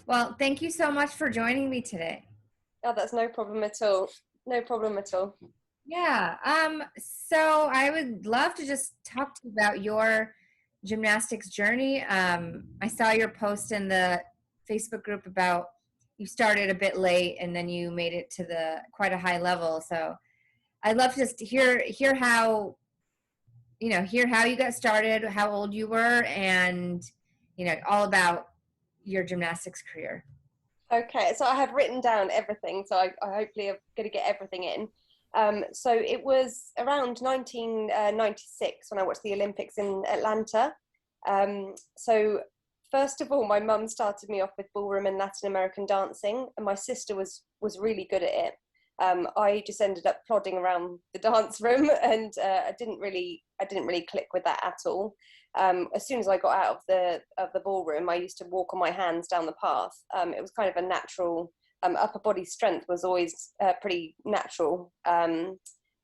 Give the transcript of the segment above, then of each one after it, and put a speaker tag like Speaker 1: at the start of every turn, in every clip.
Speaker 1: Well, thank you so much for joining me today.
Speaker 2: Oh, that's no problem at all. No problem at all.
Speaker 1: Yeah. So I would love to just talk to you about your gymnastics journey. I saw your post in the Facebook group about you started a bit late and then you made it to the quite a high level. So I'd love to just hear how hear how you got started, how old you were, and all about your gymnastics career.
Speaker 2: Okay, so I have written down everything, so I hopefully am going to get everything in. So it was around 1996 when I watched the Olympics in Atlanta. So first of all, my mum started me off with ballroom and Latin American dancing, and my sister was really good at it. I just ended up plodding around the dance room, and I didn't really click with that at all. As soon as I got out of the ballroom, I used to walk on my hands down the path. It was kind of a natural. Upper body strength was always pretty natural.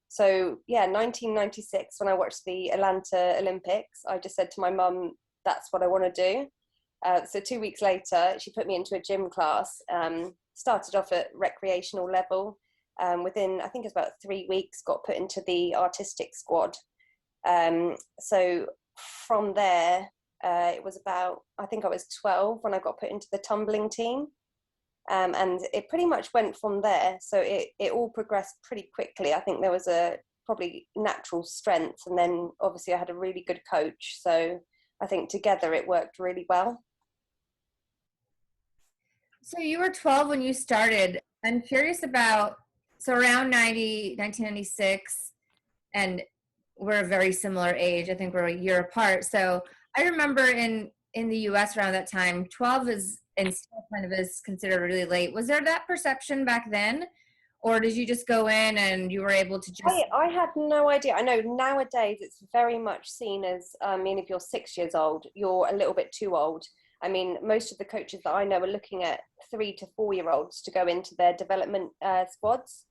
Speaker 2: So yeah, 1996 when I watched the Atlanta Olympics, I just said to my mum, "That's what I want to do." So 2 weeks later, she put me into a gym class. Started off at recreational level. Within, I think it's about 3 weeks, got put into the artistic squad. So from there, it was about, I think I was 12 when I got put into the tumbling team. And it pretty much went from there. So it all progressed pretty quickly. I think there was a probably natural strength. And then obviously I had a really good coach. So I think together it worked really well.
Speaker 1: So you were 12 when you started. I'm curious about, so around 1996, and we're a very similar age. I think we're a year apart. So I remember in the US around that time, 12 is and still kind of is considered really late. Was there that perception back then? Or did you just go in and you were able to just
Speaker 2: I had no idea. I know nowadays it's very much seen as, I mean, if you're 6 years old, you're a little bit too old. I mean, most of the coaches that I know are looking at 3 to 4 year olds to go into their development squads.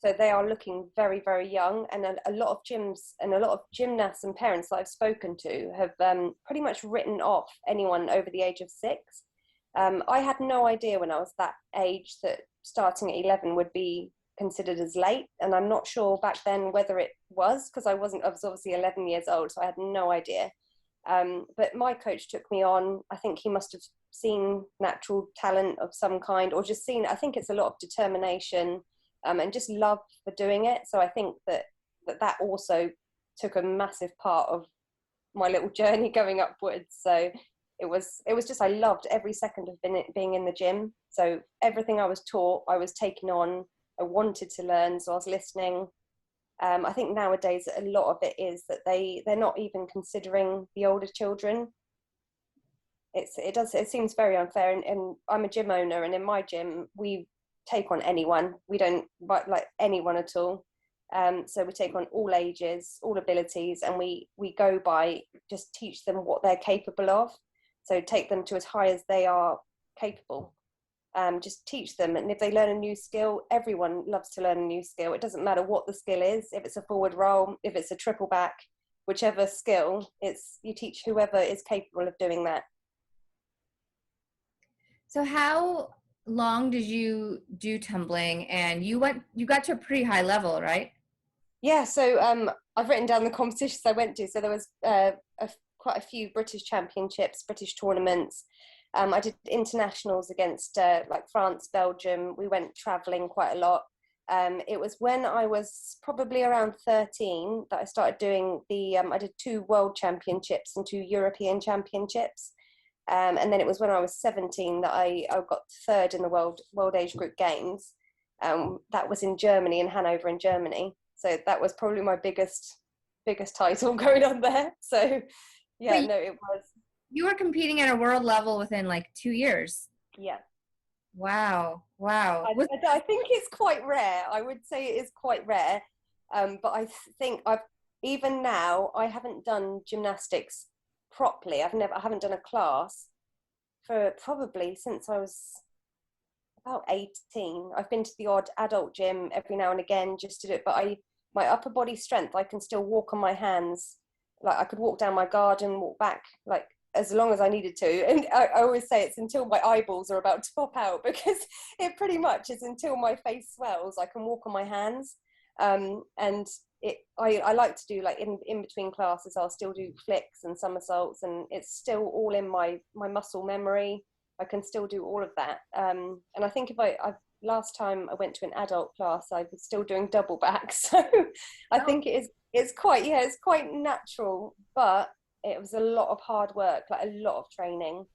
Speaker 2: So they are looking very, very young. And a lot of gyms and a lot of gymnasts and parents that I've spoken to have pretty much written off anyone over the age of 6. I had no idea when I was that age that starting at 11 would be considered as late, and I'm not sure back then whether it was, because I was obviously 11 years old, so I had no idea. But my coach took me on. I think he must have seen natural talent of some kind, or just seen, I think it's a lot of determination, and just love for doing it. So I think that also took a massive part of my little journey going upwards. So it was just, I loved every second of being in the gym. So everything I was taught, I was taking on. I wanted to learn, so I was listening. I think nowadays a lot of it is that they're not even considering the older children. It seems very unfair, and I'm a gym owner, and in my gym we take on anyone. We don't like anyone at all. So we take on all ages, all abilities, and we go by just teach them what they're capable of. So take them to as high as they are capable. Just teach them, and if they learn a new skill, everyone loves to learn a new skill. It doesn't matter what the skill is, if it's a forward roll, if it's a triple back, whichever skill, it's you teach whoever is capable of doing that.
Speaker 1: So how long did you do tumbling? And you got to a pretty high level, right?
Speaker 2: Yeah, so I've written down the competitions I went to. So there was quite a few British championships, British tournaments. I did internationals against like France, Belgium. We went traveling quite a lot. It was when I was probably around 13 that I started doing I did 2 world championships and 2 European championships. And then it was when I was 17 that I got third in the world age group games. That was in Germany, in Hanover in Germany. So that was probably my biggest title going on there. So
Speaker 1: But
Speaker 2: yeah, no, it was.
Speaker 1: you were competing at a world level within like 2 years.
Speaker 2: Yeah.
Speaker 1: Wow. Wow.
Speaker 2: I think it's quite rare. I would say it is quite rare. But think even now, I haven't done gymnastics properly. I haven't done a class for probably since I was about 18. I've been to the odd adult gym every now and again just to do it, but my upper body strength, I can still walk on my hands. Like I could walk down my garden, walk back like as long as I needed to. And I always say it's until my eyeballs are about to pop out, because it pretty much is until my face swells. I can walk on my hands. And I like to do, like, in between classes, I'll still do flicks and somersaults, and it's still all in my muscle memory. I can still do all of that. And I think if I last time I went to an adult class, I was still doing double back. So I think it's quite natural, but it was a lot of hard work, like a lot of training.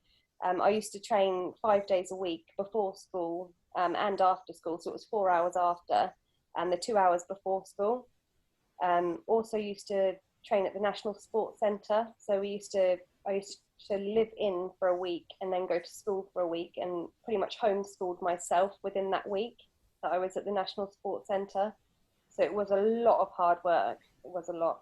Speaker 2: I used to train 5 days a week before school, and after school. So it was 4 hours after, and the 2 hours before school. Also used to train at the National Sports Centre. So I used to live in for a week and then go to school for a week, and pretty much homeschooled myself within that week that I was at the National Sports Centre. So it was a lot of hard work. It was a lot.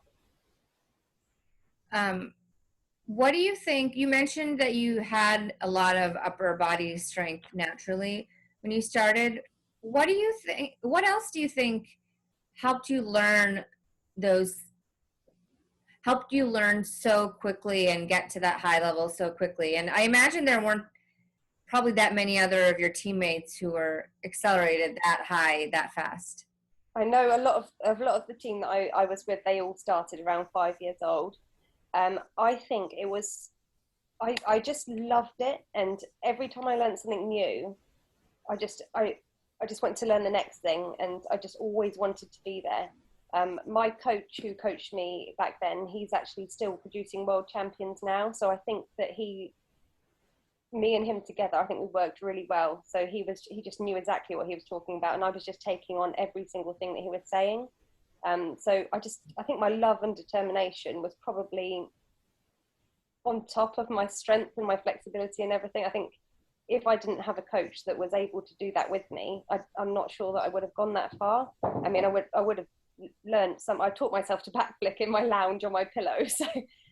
Speaker 1: What do you think? You mentioned that you had a lot of upper body strength naturally when you started. What do you think? What else do you think helped you learn so quickly and get to that high level so quickly? And I imagine there weren't probably that many other of your teammates who were accelerated that high that fast.
Speaker 2: I know a lot of the team that I was with, they all started around 5 years old. I think it was, I just loved it, and every time I learned something new, I just wanted to learn the next thing, and I just always wanted to be there. My coach, who coached me back then, he's actually still producing world champions now. So I think that me and him together, I think we worked really well. So he just knew exactly what he was talking about, and I was just taking on every single thing that he was saying. So I think my love and determination was probably on top of my strength and my flexibility and everything. I think if I didn't have a coach that was able to do that with me, I'm not sure that I would have gone that far. I mean, I would have learned I taught myself to backflip in my lounge on my pillow. So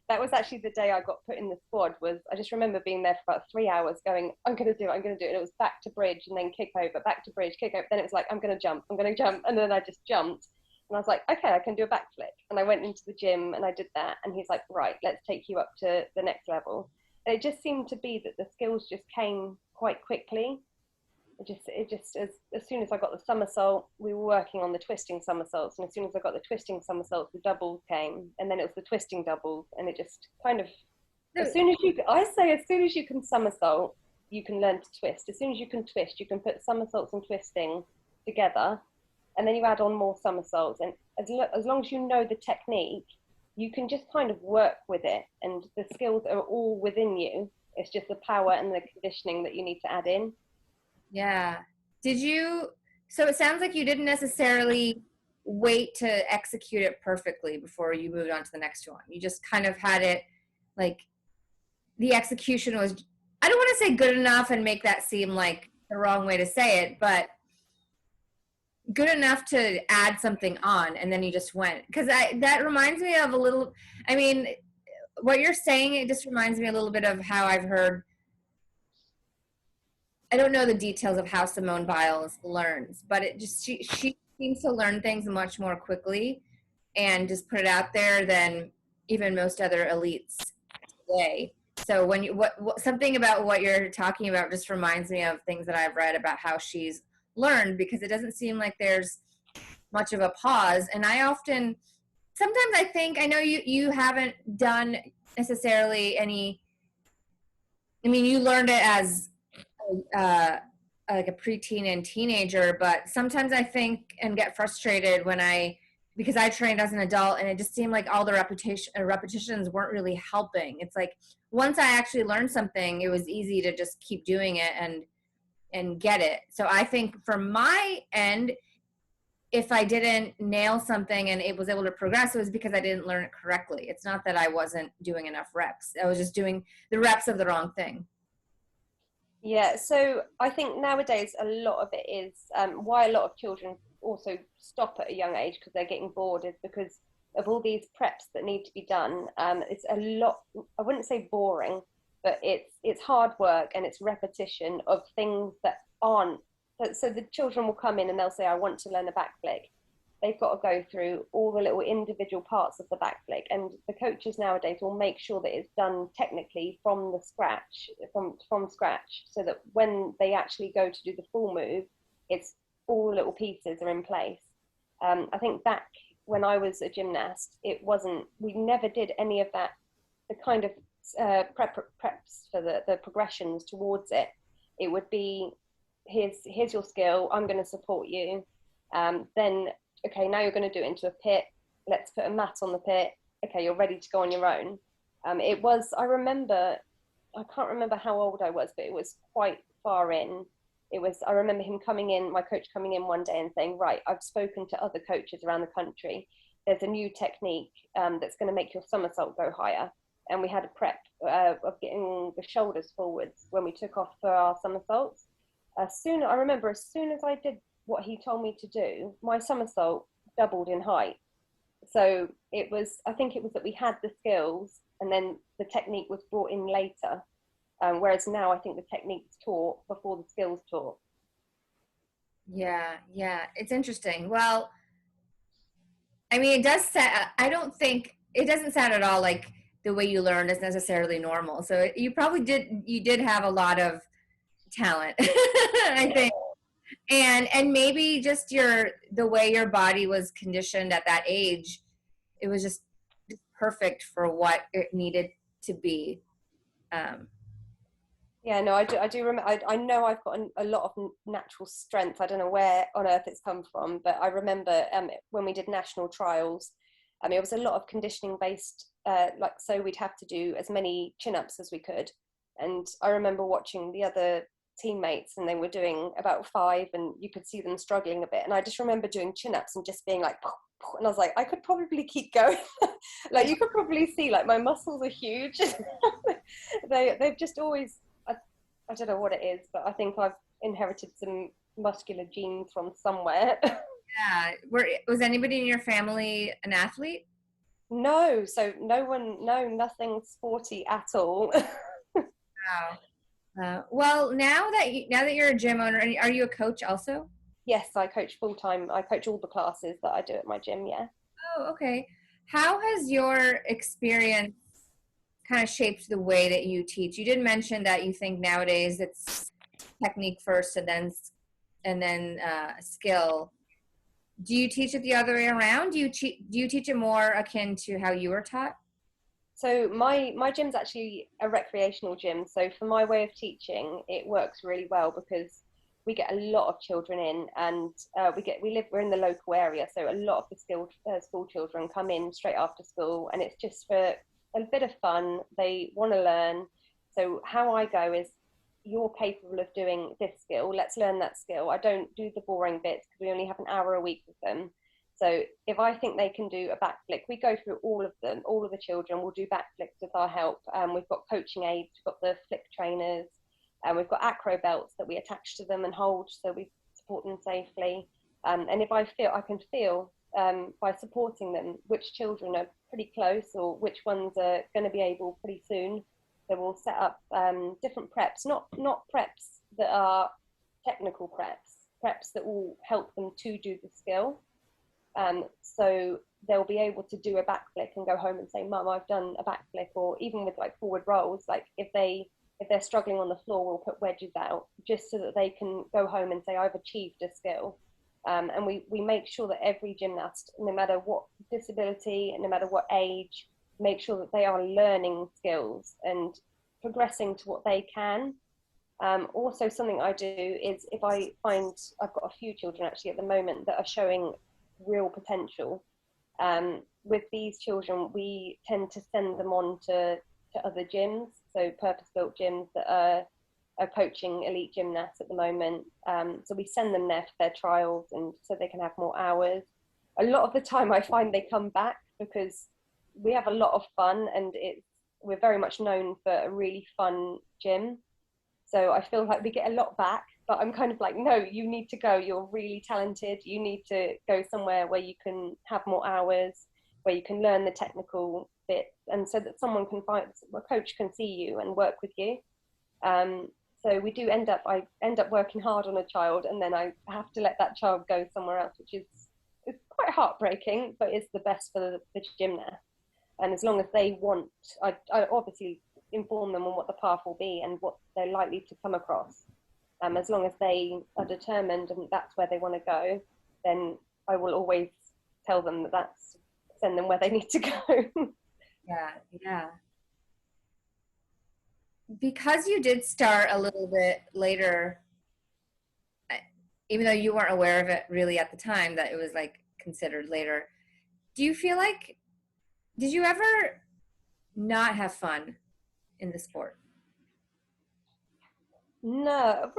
Speaker 2: that was actually the day I got put in the squad. I just remember being there for about 3 hours going, I'm going to do it. And it was back to bridge and then kick over, back to bridge, kick over. Then it was like, I'm going to jump. And then I just jumped. And I was like, okay, I can do a backflip. And I went into the gym and I did that. And he's like, right, let's take you up to the next level. And it just seemed to be that the skills just came quite quickly. It just as soon as I got the somersault, we were working on the twisting somersaults. And as soon as I got the twisting somersaults, the doubles came. And then it was the twisting doubles. And it just kind of, as soon as you can somersault, you can learn to twist. As soon as you can twist, you can put somersaults and twisting together. And then you add on more somersaults, and as long as you know the technique, you can just kind of work with it, and the skills are all within you. It's just the power and the conditioning that you need to add in.
Speaker 1: Yeah. So it sounds like you didn't necessarily wait to execute it perfectly before you moved on to the next one. You just kind of had it, like, the execution was, I don't want to say good enough and make that seem like the wrong way to say it, but good enough to add something on, and then you just went. Because that reminds me of a little, I mean, what you're saying, it just reminds me a little bit of how I've heard, I don't know the details of how Simone Biles learns, but it just, she seems to learn things much more quickly and just put it out there than even most other elites today. So when something about what you're talking about just reminds me of things that I've read about how she's learned, because it doesn't seem like there's much of a pause. And sometimes I think, I know you haven't done necessarily any, I mean, you learned it as like a preteen and teenager, but sometimes I think and get frustrated because I trained as an adult, and it just seemed like all the repetitions weren't really helping. It's like once I actually learned something, it was easy to just keep doing it and get it. So I think from my end, if I didn't nail something and it was able to progress, it was because I didn't learn it correctly. It's not that I wasn't doing enough reps. I was just doing the reps of the wrong thing.
Speaker 2: Yeah, so I think nowadays a lot of it is why a lot of children also stop at a young age because they're getting bored, is because of all these preps that need to be done. It's a lot, I wouldn't say boring, but it's hard work and it's repetition of things that aren't. So the children will come in and they'll say, I want to learn a backflip. they've got to go through all the little individual parts of the back flick, and the coaches nowadays will make sure that it's done technically from the scratch, from scratch, so that when they actually go to do the full move, it's all little pieces are in place. I think back when I was a gymnast, it wasn't, we never did any of that, the kind of preps for the progressions towards it. It would be, here's your skill, I'm going to support you. Then, okay, now you're going to do it into a pit. Let's put a mat on the pit. Okay, you're ready to go on your own. It was, I remember, I can't remember how old I was, but it was quite far in. It was, I remember him coming in, my coach coming in one day and saying, right, I've spoken to other coaches around the country. There's a new technique that's going to make your somersault go higher. And we had a prep of getting the shoulders forwards when we took off for our somersaults. I remember as soon as I did what he told me to do, my somersault doubled in height. So it was, I think it was that we had the skills and then the technique was brought in later. Whereas now I think the technique's taught before the skills taught.
Speaker 1: Yeah, yeah, it's interesting. Well, I mean, it does sound, I don't think, it doesn't sound at all like the way you learned is necessarily normal. So you probably you did have a lot of talent, I think. And maybe just the way your body was conditioned at that age, it was just perfect for what it needed to be.
Speaker 2: Yeah, no, I do remember. I know I've got a lot of natural strength. I don't know where on earth it's come from, but I remember when we did national trials, it was a lot of conditioning based. So we'd have to do as many chin-ups as we could, and I remember watching the other teammates, and they were doing about 5, and you could see them struggling a bit. And I just remember doing chin-ups and just being like, and I was like, I could probably keep going. Like you could probably see, like my muscles are huge. They've just always. I don't know what it is, but I think I've inherited some muscular genes from somewhere.
Speaker 1: Yeah. Was anybody in your family an athlete?
Speaker 2: No, so no one, no, nothing sporty at all.
Speaker 1: Wow. Well, now that you're a gym owner, are you a coach also?
Speaker 2: Yes, I coach full time. I coach all the classes that I do at my gym. Yeah.
Speaker 1: Oh, okay. How has your experience kind of shaped the way that you teach? You did mention that you think nowadays it's technique first and then skill. Do you teach it the other way around? Do you teach it more akin to how you were taught?
Speaker 2: So my gym's actually a recreational gym. So for my way of teaching, it works really well because we get a lot of children in, and we're in the local area, so a lot of the school children come in straight after school, and it's just for a bit of fun. They want to learn. So how I go is, you're capable of doing this skill, let's learn that skill. I don't do the boring bits because we only have an hour a week with them. So if I think they can do a backflip, we go through all of them, all of the children will do backflips with our help. We've got coaching aids, we've got the flip trainers, and we've got acro belts that we attach to them and hold so we support them safely. And if I can feel by supporting them which children are pretty close or which ones are going to be able pretty soon. So we'll set up different preps, not preps that are technical preps that will help them to do the skill. So they'll be able to do a backflip and go home and say, Mum, I've done a backflip. Or even with like forward rolls, like if they're struggling on the floor, we'll put wedges out just so that they can go home and say, I've achieved a skill. And we make sure that every gymnast, no matter what disability, no matter what age, make sure that they are learning skills and progressing to what they can. Also, something I do is if I find, I've got a few children actually at the moment that are showing real potential. With these children, we tend to send them on to other gyms, so purpose-built gyms that are coaching elite gymnasts at the moment. So we send them there for their trials and so they can have more hours. A lot of the time I find they come back because we have a lot of fun, and we're very much known for a really fun gym. So I feel like we get a lot back, but I'm kind of like, no, you need to go. You're really talented. You need to go somewhere where you can have more hours, where you can learn the technical bits, and so that a coach can see you and work with you. So we do I end up working hard on a child, and then I have to let that child go somewhere else, which is quite heartbreaking, but it's the best for the gymnast. And as long as they want, I obviously inform them on what the path will be and what they're likely to come across. As long as they are determined and that's where they want to go, then I will always tell them send them where they need to go.
Speaker 1: Yeah. Because you did start a little bit later, even though you weren't aware of it really at the time, that it was like considered later, do you feel like, did you ever not have fun in the sport?
Speaker 2: No,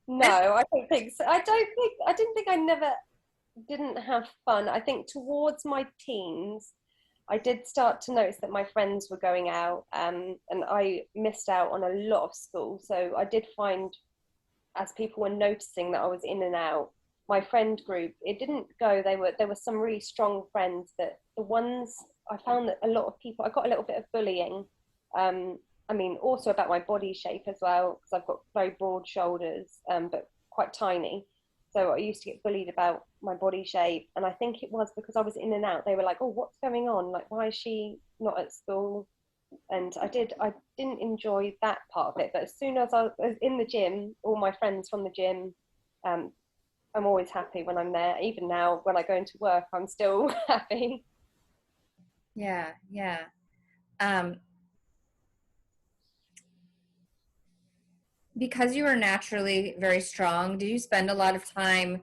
Speaker 2: no, I don't think so. I didn't think I never didn't have fun. I think towards my teens, I did start to notice that my friends were going out, and I missed out on a lot of school. So I did find, as people were noticing that I was in and out, my friend group, it didn't go. There were some really strong friends, that the ones I found that a lot of people, I got a little bit of bullying. I mean, also about my body shape as well, because I've got very broad shoulders, but quite tiny. So I used to get bullied about my body shape. And I think it was because I was in and out. They were like, oh, what's going on? Like, why is she not at school? And I didn't enjoy that part of it. But as soon as I was in the gym, all my friends from the gym, I'm always happy when I'm there. Even now, when I go into work, I'm still happy.
Speaker 1: Yeah. Um, because you were naturally very strong, did you spend a lot of time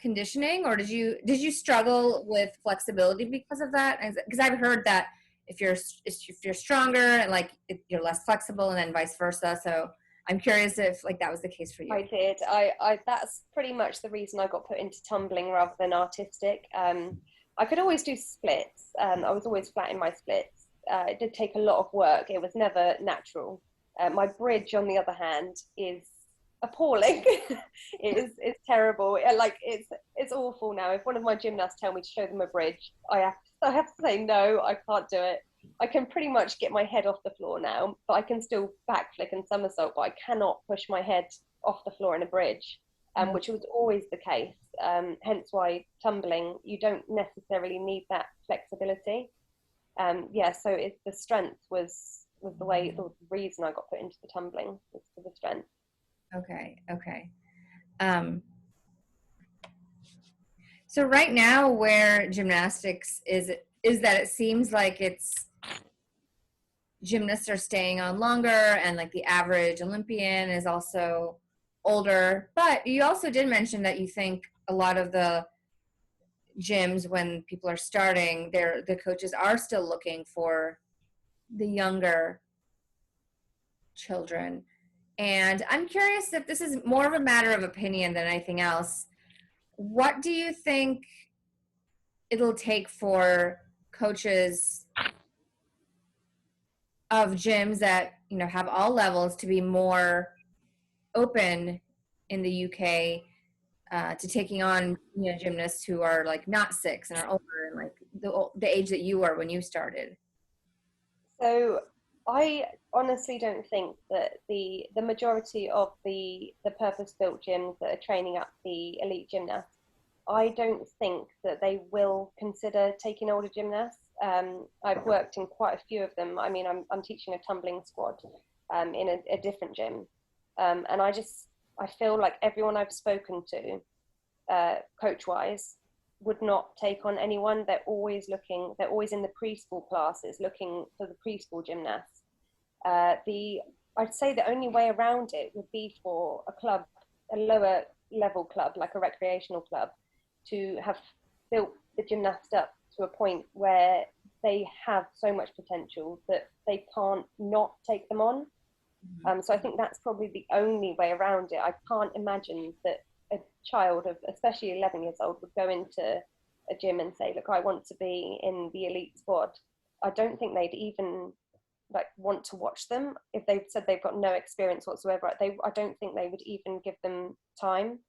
Speaker 1: conditioning, or did you struggle with flexibility because of that? Because I've heard that if you're stronger and like you're less flexible, and then vice versa. So I'm curious if like that was the case for you.
Speaker 2: I did. I that's pretty much the reason I got put into tumbling rather than artistic. I could always do splits. I was always flat in my splits. It did take a lot of work. It was never natural. My bridge, on the other hand, is appalling. It's terrible. It's awful now. If one of my gymnasts tell me to show them a bridge, I have to say no. I can't do it. I can pretty much get my head off the floor now, but I can still backflip and somersault, but I cannot push my head off the floor in a bridge, which was always the case. Hence why tumbling, you don't necessarily need that flexibility. So the strength was the reason I got put into the tumbling, was for the strength.
Speaker 1: Okay. Um, so right now, where gymnastics is that it seems like gymnasts are staying on longer, and like the average Olympian is also older. But you also did mention that you think a lot of the gyms, when people are starting, the coaches are still looking for the younger children. And I'm curious if this is more of a matter of opinion than anything else. What do you think it'll take for coaches of gyms that have all levels to be more open in the UK to taking on gymnasts who are like not 6 and are older, and like the age that you were when you started?
Speaker 2: So I honestly don't think that the majority of the purpose-built gyms that are training up the elite gymnasts, I don't think that they will consider taking older gymnasts. I've worked in quite a few of them. I mean, I'm teaching a tumbling squad in a different gym, and I feel like everyone I've spoken to, coach-wise, would not take on anyone. They're always in the preschool classes looking for the preschool gymnasts. I'd say the only way around it would be for a lower level club, like a recreational club, to have built the gymnast up to a point where they have so much potential that they can't not take them on. So I think that's probably the only way around it. I can't imagine that a child of especially 11 years old would go into a gym and say, look, I want to be in the elite squad. I don't think they'd even want to watch them. If they've said they've got no experience whatsoever, I don't think they would even give them time.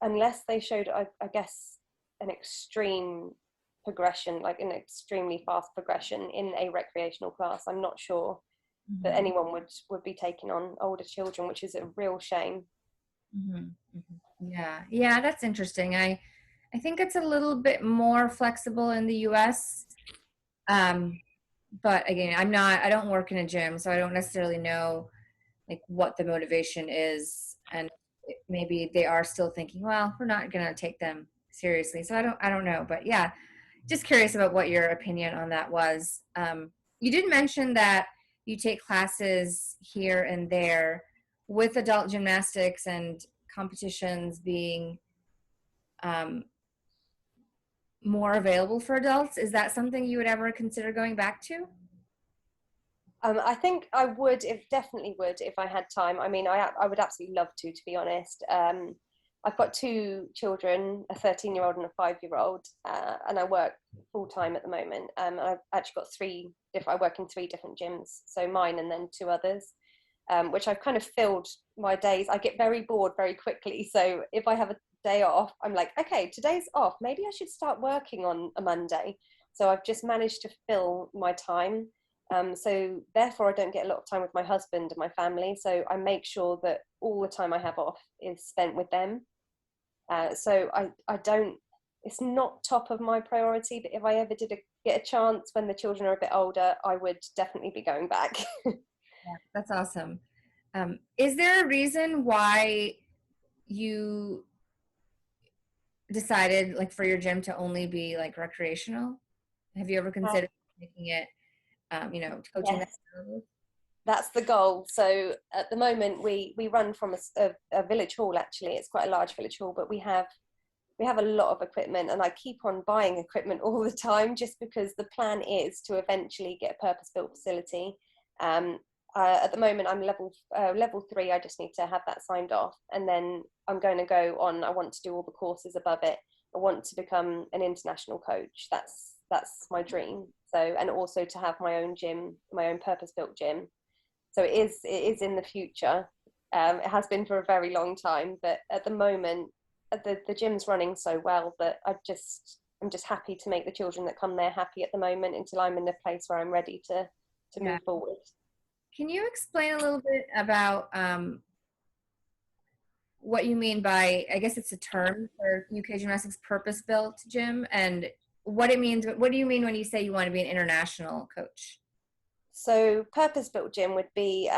Speaker 2: Unless they showed, I guess, an extreme progression, like an extremely fast progression in a recreational class. I'm not sure that anyone would be taking on older children, which is a real shame.
Speaker 1: Yeah, that's interesting. I think it's a little bit more flexible in the US. But again, I don't work in a gym, so I don't necessarily know like what the motivation is. And maybe they are still thinking, well, we're not going to take them seriously. So I don't know. But yeah, just curious about what your opinion on that was. You did mention that you take classes here and there with adult gymnastics and competitions being um, more available for adults. Is that something you would ever consider going back to?
Speaker 2: I think I would, if definitely would, if I had time. I mean, I would absolutely love to be honest. I've got two children, a 13-year-old and a 5-year-old, and I work full time at the moment. I've actually got I work in 3 different gyms, so mine and then 2 others, which I've kind of filled my days. I get very bored very quickly. So if I have a day off, I'm like, okay, today's off. Maybe I should start working on a Monday. So I've just managed to fill my time. So therefore I don't get a lot of time with my husband and my family. So I make sure that all the time I have off is spent with them. So I don't, it's not top of my priority, but if I ever get a chance when the children are a bit older, I would definitely be going back.
Speaker 1: Yeah, that's awesome. Is there a reason why you decided like for your gym to only be like recreational? Have you ever considered making it, coaching that?
Speaker 2: Yes, that's the goal. So at the moment we run from a village hall. Actually, it's quite a large village hall, but we have a lot of equipment, and I keep on buying equipment all the time just because the plan is to eventually get a purpose-built facility. At the moment I'm level 3. I just need to have that signed off, and then I'm going to go on. I want to do all the courses above it. I want to become an international coach. That's my dream. So, and also to have my own gym, my own purpose-built gym. So it is in the future. It has been for a very long time, but at the moment the gym's running so well that I'm just happy to make the children that come there happy at the moment until I'm in a place where I'm ready to
Speaker 1: Yeah.
Speaker 2: move forward.
Speaker 1: Can you explain a little bit about what you mean by, I guess it's a term for UK Gymnastics purpose-built gym, and what it means? What do you mean when you say you want to be an international coach?
Speaker 2: So purpose-built gym would be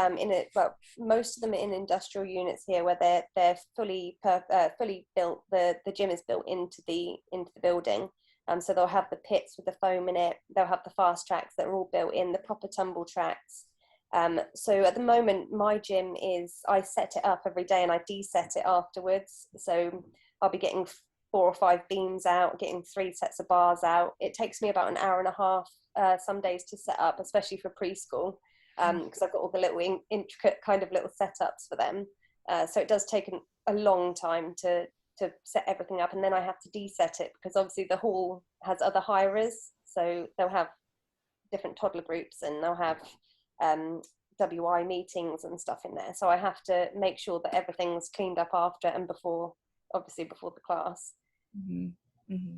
Speaker 2: most of them in industrial units here where they're fully built. The gym is built into the building. So they'll have the pits with the foam in it. They'll have the fast tracks that are all built in, the proper tumble tracks. So at the moment, my gym I set it up every day and I de-set it afterwards. So I'll be getting 4 or 5 beams out, getting 3 sets of bars out. It takes me about an hour and a half some days to set up, especially for preschool, because I've got all the little intricate kind of little setups for them. So it does take a long time to set everything up, and then I have to de-set it because obviously the hall has other hirers, so they'll have different toddler groups and they'll have WI meetings and stuff in there. So I have to make sure that everything's cleaned up after and before the class.
Speaker 1: Mm-hmm. Mm-hmm.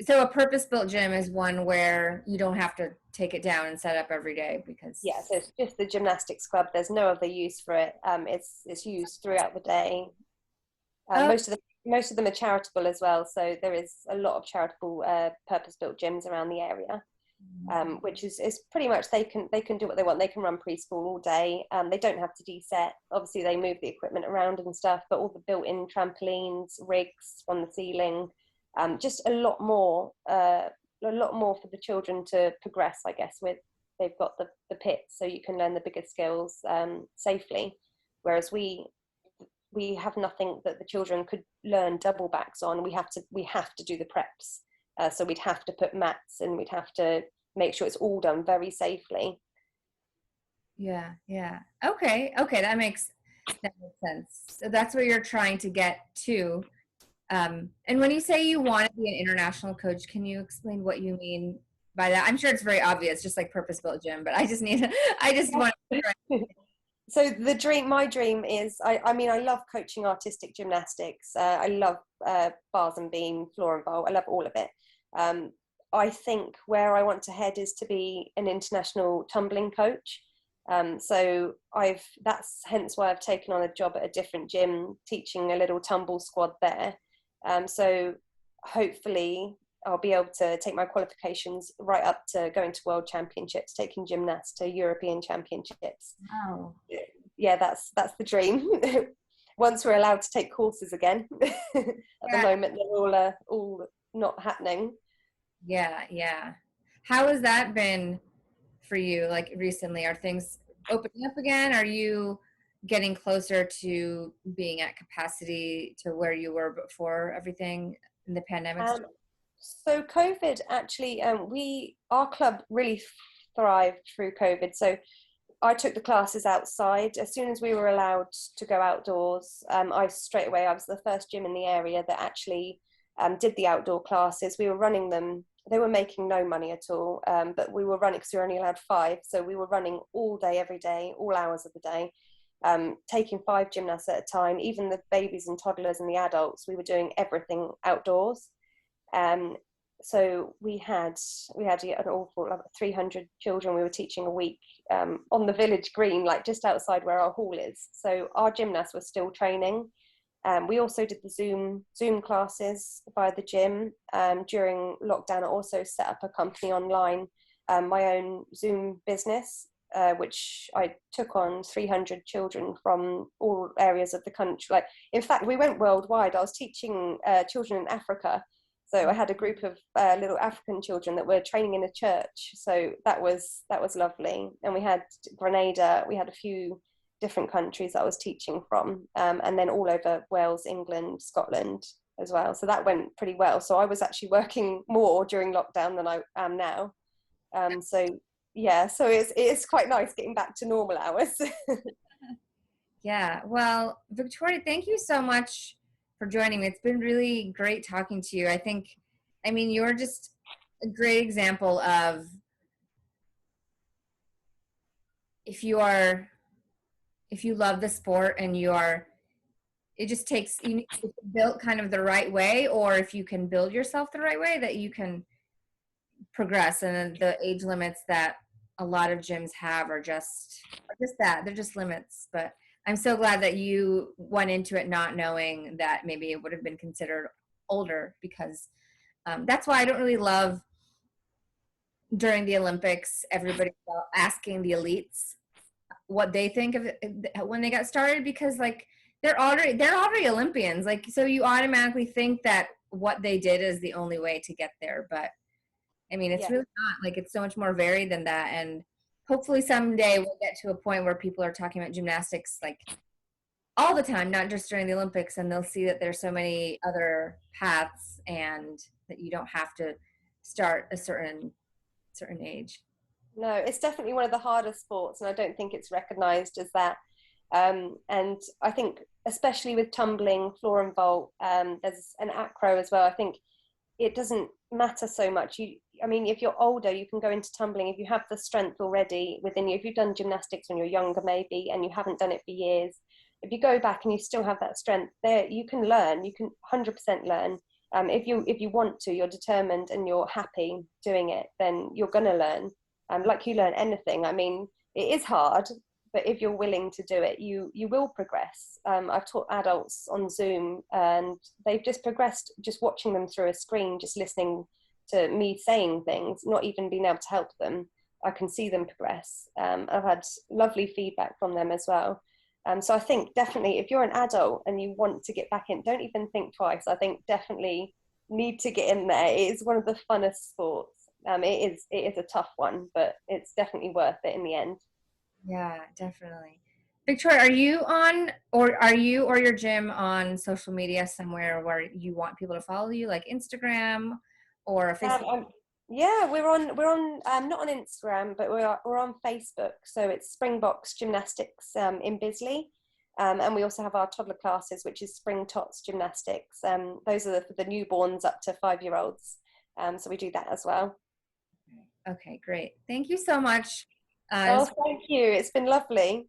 Speaker 1: So a purpose-built gym is one where you don't have to take it down and set up every day because
Speaker 2: so it's just the gymnastics club. There's no other use for it. It's used throughout the day. Most of them are charitable as well. So there is a lot of charitable purpose-built gyms around the area, which is pretty much they can do what they want. They can run preschool all day. They don't have to de-set. Obviously, they move the equipment around and stuff, but all the built-in trampolines, rigs on the ceiling. Just a lot more for the children to progress, I guess. They've got the pits, so you can learn the bigger skills safely. Whereas we have nothing that the children could learn double backs on. We have to do the preps. So we'd have to put mats and we'd have to make sure it's all done very safely.
Speaker 1: Yeah. Okay, that makes sense. So that's where you're trying to get to. And when you say you want to be an international coach, can you explain what you mean by that? I'm sure it's very obvious, just like purpose-built gym, but I just want to.
Speaker 2: So my dream is, I mean, I love coaching artistic gymnastics. I love bars and beam, floor and bowl. I love all of it. I think where I want to head is to be an international tumbling coach. So that's hence why I've taken on a job at a different gym, teaching a little tumble squad there. So hopefully I'll be able to take my qualifications right up to going to world championships, taking gymnasts to European championships.
Speaker 1: Wow.
Speaker 2: Yeah, that's the dream. Once we're allowed to take courses again. At the
Speaker 1: Yeah.
Speaker 2: moment, they're all not happening.
Speaker 1: Yeah. Yeah. How has that been for you? Like recently, are things opening up again? Are you getting closer to being at capacity to where you were before everything in the pandemic?
Speaker 2: Um, so COVID actually, our club really thrived through COVID. So I took the classes outside as soon as we were allowed to go outdoors. I straight away, I was the first gym in the area that actually did the outdoor classes. We were running them. They were making no money at all, but we were running because we were only allowed 5. So we were running all day, every day, all hours of the day, taking 5 gymnasts at a time. Even the babies and toddlers and the adults, we were doing everything outdoors. Um, so we had an awful like 300 children we were teaching a week on the village green, like just outside where our hall is. So our gymnasts were still training. We also did the Zoom classes via the gym. During lockdown, I also set up a company online, my own Zoom business, which I took on 300 children from all areas of the country. Like, in fact, we went worldwide. I was teaching children in Africa. So I had a group of little African children that were training in a church. So that was lovely. And we had Grenada. We had a few different countries that I was teaching from, and then all over Wales, England, Scotland as well. So that went pretty well. So I was actually working more during lockdown than I am now. So yeah, so it's quite nice getting back to normal hours.
Speaker 1: Yeah. Well, Victoria, thank you so much for joining me. It's been really great talking to you. I mean, you're just a great example of if you love the sport and it just takes, you need to be built kind of the right way, or if you can build yourself the right way, that you can progress. And the age limits that a lot of gyms have are just that, they're just limits. But I'm so glad that you went into it not knowing that maybe it would have been considered older, because that's why I don't really love during the Olympics everybody asking the elites what they think of it when they got started, because like they're already Olympians, like, so you automatically think that what they did is the only way to get there. But I mean, it's
Speaker 2: Yeah.
Speaker 1: really not. Like, it's so much more varied than that. And hopefully someday we'll get to a point where people are talking about gymnastics like all the time, not just during the Olympics, and they'll see that there's so many other paths and that you don't have to start a certain age.
Speaker 2: No, it's definitely one of the hardest sports, and I don't think it's recognised as that. And I think, especially with tumbling, floor and vault, there's an acro as well. I think it doesn't matter so much. I mean, if you're older, you can go into tumbling if you have the strength already within you. If you've done gymnastics when you're younger, maybe, and you haven't done it for years, if you go back and you still have that strength, there you can learn. You can 100% learn. If you want to, you're determined and you're happy doing it, then you're gonna learn. Like you learn anything. I mean, it is hard, but if you're willing to do it, you will progress. I've taught adults on Zoom, and they've just progressed just watching them through a screen, just listening to me saying things, not even being able to help them. I can see them progress. I've had lovely feedback from them as well. So I think definitely if you're an adult and you want to get back in, don't even think twice. I think definitely need to get in there. It is one of the funnest sports. It is a tough one, but it's definitely worth it in the end.
Speaker 1: Yeah, definitely. Victoria, are you on, or are you or your gym on social media somewhere where you want people to follow you, like Instagram or a Facebook?
Speaker 2: Yeah, we're on not on Instagram, but we're on Facebook. So it's Springboks Gymnastics in Bisley, and we also have our toddler classes, which is Spring Tots Gymnastics. Those are for the newborns up to 5-year-olds. So we do that as well.
Speaker 1: Okay, great. Thank you so much.
Speaker 2: Oh, thank you. It's been lovely.